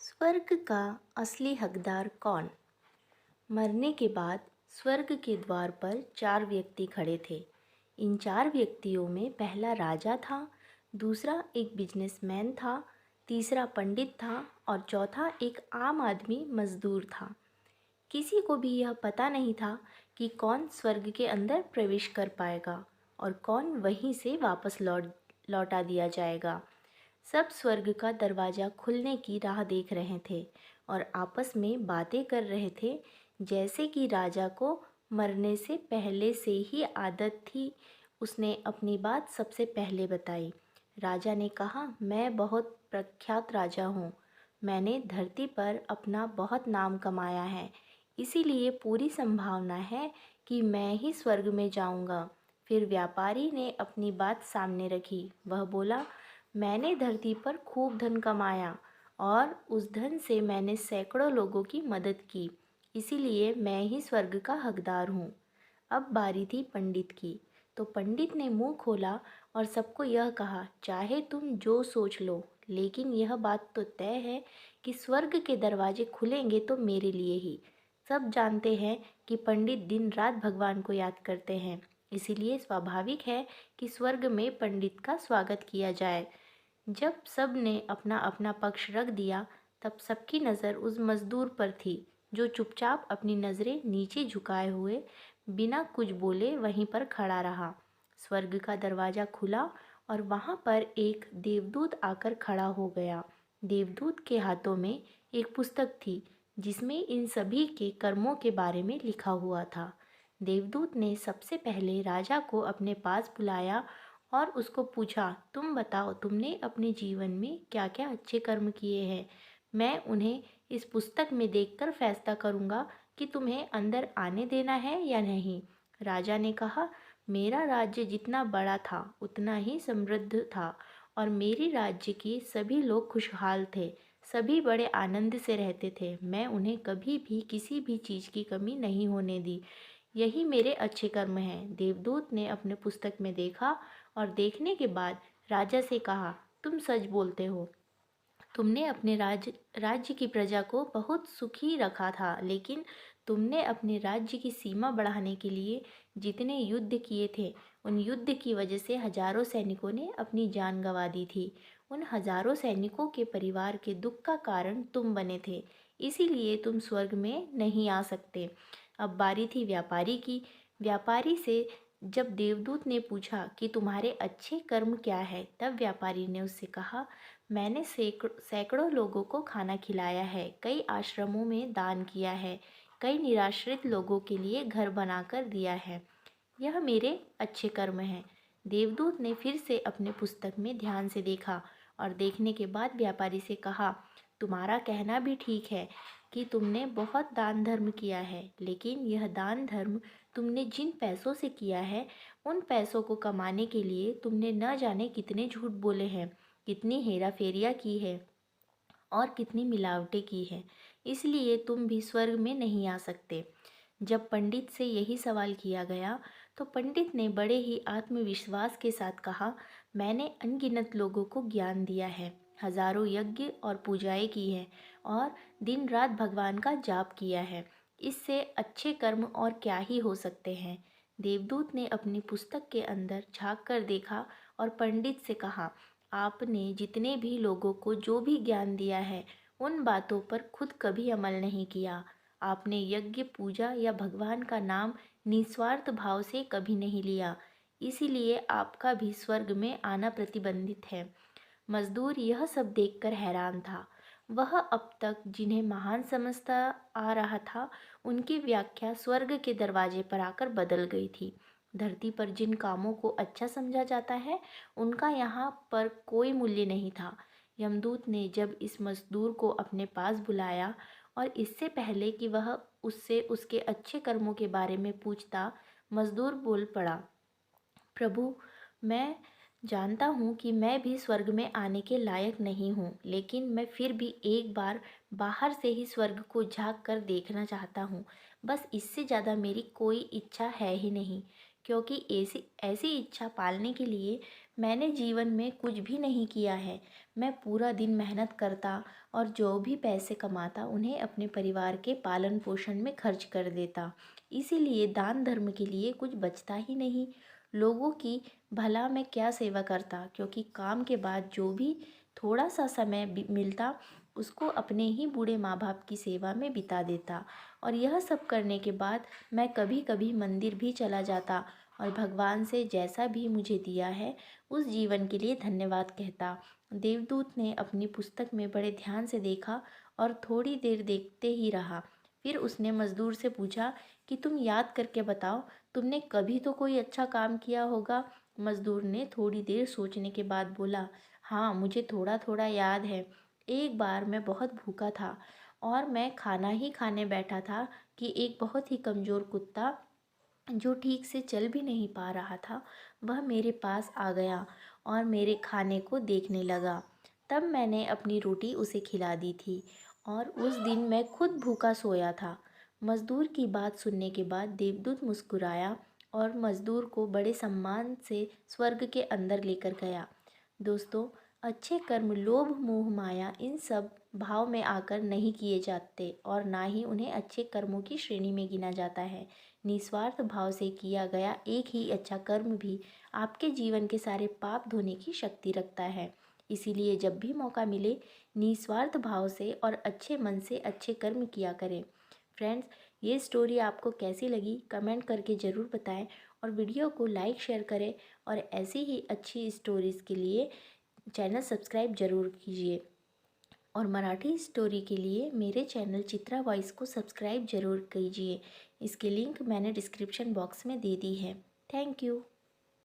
स्वर्ग का असली हकदार कौन? मरने के बाद स्वर्ग के द्वार पर 4 व्यक्ति खड़े थे। इन 4 व्यक्तियों में पहला राजा था, दूसरा एक बिजनेसमैन था, तीसरा पंडित था और चौथा एक आम आदमी मजदूर था। किसी को भी यह पता नहीं था कि कौन स्वर्ग के अंदर प्रवेश कर पाएगा और कौन वहीं से वापस लौटा दिया जाएगा। सब स्वर्ग का दरवाज़ा खुलने की राह देख रहे थे और आपस में बातें कर रहे थे, जैसे कि राजा को मरने से पहले से ही आदत थी। उसने अपनी बात सबसे पहले बताई। राजा ने कहा, मैं बहुत प्रख्यात राजा हूँ। मैंने धरती पर अपना बहुत नाम कमाया है, इसीलिए पूरी संभावना है कि मैं ही स्वर्ग में जाऊंगा। फिर व्यापारी ने अपनी बात सामने रखी। वह बोला, मैंने धरती पर खूब धन कमाया और उस धन से मैंने सैकड़ों लोगों की मदद की, इसीलिए मैं ही स्वर्ग का हकदार हूँ। अब बारी थी पंडित की। तो पंडित ने मुंह खोला और सबको यह कहा, चाहे तुम जो सोच लो, लेकिन यह बात तो तय है कि स्वर्ग के दरवाजे खुलेंगे तो मेरे लिए ही। सब जानते हैं कि पंडित दिन रात भगवान को याद करते हैं, इसीलिए स्वाभाविक है कि स्वर्ग में पंडित का स्वागत किया जाए। जब सब ने अपना अपना पक्ष रख दिया, तब सबकी नज़र उस मजदूर पर थी जो चुपचाप अपनी नज़रें नीचे झुकाए हुए बिना कुछ बोले वहीं पर खड़ा रहा। स्वर्ग का दरवाज़ा खुला और वहाँ पर एक देवदूत आकर खड़ा हो गया। देवदूत के हाथों में एक पुस्तक थी जिसमें इन सभी के कर्मों के बारे में लिखा हुआ था। देवदूत ने सबसे पहले राजा को अपने पास बुलाया और उसको पूछा, तुम बताओ, तुमने अपने जीवन में क्या क्या अच्छे कर्म किए हैं। मैं उन्हें इस पुस्तक में देखकर फैसला करूँगा कि तुम्हें अंदर आने देना है या नहीं। राजा ने कहा, मेरा राज्य जितना बड़ा था उतना ही समृद्ध था और मेरी राज्य के सभी लोग खुशहाल थे। सभी बड़े आनंद से रहते थे। मैं उन्हें कभी भी किसी भी चीज़ की कमी नहीं होने दी। यही मेरे अच्छे कर्म हैं। देवदूत ने अपने पुस्तक में देखा और देखने के बाद राजा से कहा, तुम सच बोलते हो। तुमने अपने राज्य की प्रजा को बहुत सुखी रखा था, लेकिन तुमने अपने राज्य की सीमा बढ़ाने के लिए जितने युद्ध किए थे, उन युद्ध की वजह से हजारों सैनिकों ने अपनी जान गंवा दी थी। उन हजारों सैनिकों के परिवार के दुख का कारण तुम बने थे, इसीलिए तुम स्वर्ग में नहीं आ सकते। अब बारी थी व्यापारी की। व्यापारी से जब देवदूत ने पूछा कि तुम्हारे अच्छे कर्म क्या है, तब व्यापारी ने उससे कहा, मैंने सैकड़ों लोगों को खाना खिलाया है, कई आश्रमों में दान किया है, कई निराश्रित लोगों के लिए घर बनाकर दिया है। यह मेरे अच्छे कर्म हैं। देवदूत ने फिर से अपने पुस्तक में ध्यान से देखा और देखने के बाद व्यापारी से कहा, तुम्हारा कहना भी ठीक है कि तुमने बहुत दान धर्म किया है, लेकिन यह दान धर्म तुमने जिन पैसों से किया है, उन पैसों को कमाने के लिए तुमने न जाने कितने झूठ बोले हैं, कितनी हेरा फेरियाँ की है और कितनी मिलावटें की हैं, इसलिए तुम भी स्वर्ग में नहीं आ सकते। जब पंडित से यही सवाल किया गया, तो पंडित ने बड़े ही आत्मविश्वास के साथ कहा, मैंने अनगिनत लोगों को ज्ञान दिया है, हजारों यज्ञ और पूजाएं की हैं और दिन रात भगवान का जाप किया है। इससे अच्छे कर्म और क्या ही हो सकते हैं। देवदूत ने अपनी पुस्तक के अंदर झांक कर देखा और पंडित से कहा, आपने जितने भी लोगों को जो भी ज्ञान दिया है, उन बातों पर खुद कभी अमल नहीं किया। आपने यज्ञ, पूजा या भगवान का नाम निस्वार्थ भाव से कभी नहीं लिया, इसीलिए आपका भी स्वर्ग में आना प्रतिबंधित है। मजदूर यह सब देखकर हैरान था। वह अब तक जिन्हें महान समझता आ रहा था, उनकी व्याख्या स्वर्ग के दरवाजे पर आकर बदल गई थी। धरती पर जिन कामों को अच्छा समझा जाता है, उनका यहाँ पर कोई मूल्य नहीं था। यमदूत ने जब इस मजदूर को अपने पास बुलाया और इससे पहले कि वह उससे उसके अच्छे कर्मों के बारे में पूछता, मजदूर बोल पड़ा, प्रभु, मैं जानता हूँ कि मैं भी स्वर्ग में आने के लायक नहीं हूँ, लेकिन मैं फिर भी एक बार बाहर से ही स्वर्ग को झांक कर देखना चाहता हूँ। बस इससे ज़्यादा मेरी कोई इच्छा है ही नहीं, क्योंकि ऐसी ऐसी इच्छा पालने के लिए मैंने जीवन में कुछ भी नहीं किया है। मैं पूरा दिन मेहनत करता और जो भी पैसे कमाता उन्हें अपने परिवार के पालन पोषण में खर्च कर देता। इसीलिए दान धर्म के लिए कुछ बचता ही नहीं। लोगों की भला मैं क्या सेवा करता, क्योंकि काम के बाद जो भी थोड़ा सा समय मिलता उसको अपने ही बूढ़े माँ बाप की सेवा में बिता देता। और यह सब करने के बाद मैं कभी कभी मंदिर भी चला जाता और भगवान से जैसा भी मुझे दिया है उस जीवन के लिए धन्यवाद कहता। देवदूत ने अपनी पुस्तक में बड़े ध्यान से देखा और थोड़ी देर देखते ही रहा। फिर उसने मजदूर से पूछा कि तुम याद करके बताओ, तुमने कभी तो कोई अच्छा काम किया होगा। मजदूर ने थोड़ी देर सोचने के बाद बोला, हाँ मुझे थोड़ा थोड़ा याद है। एक बार मैं बहुत भूखा था और मैं खाना ही खाने बैठा था कि एक बहुत ही कमज़ोर कुत्ता जो ठीक से चल भी नहीं पा रहा था वह मेरे पास आ गया और मेरे खाने को देखने लगा। तब मैंने अपनी रोटी उसे खिला दी थी और उस दिन मैं खुद भूखा सोया था। मज़दूर की बात सुनने के बाद देवदूत मुस्कुराया और मज़दूर को बड़े सम्मान से स्वर्ग के अंदर लेकर गया। दोस्तों, अच्छे कर्म लोभ मोह माया इन सब भाव में आकर नहीं किए जाते और ना ही उन्हें अच्छे कर्मों की श्रेणी में गिना जाता है। निस्वार्थ भाव से किया गया एक ही अच्छा कर्म भी आपके जीवन के सारे पाप धोने की शक्ति रखता है। इसीलिए जब भी मौका मिले निस्वार्थ भाव से और अच्छे मन से अच्छे कर्म किया करें। फ्रेंड्स, ये स्टोरी आपको कैसी लगी कमेंट करके ज़रूर बताएं और वीडियो को लाइक शेयर करें और ऐसी ही अच्छी स्टोरीज़ के लिए चैनल सब्सक्राइब ज़रूर कीजिए। और मराठी स्टोरी के लिए मेरे चैनल चित्रा वॉइस को सब्सक्राइब ज़रूर कीजिए। इसकी लिंक मैंने डिस्क्रिप्शन बॉक्स में दे दी है। Thank you.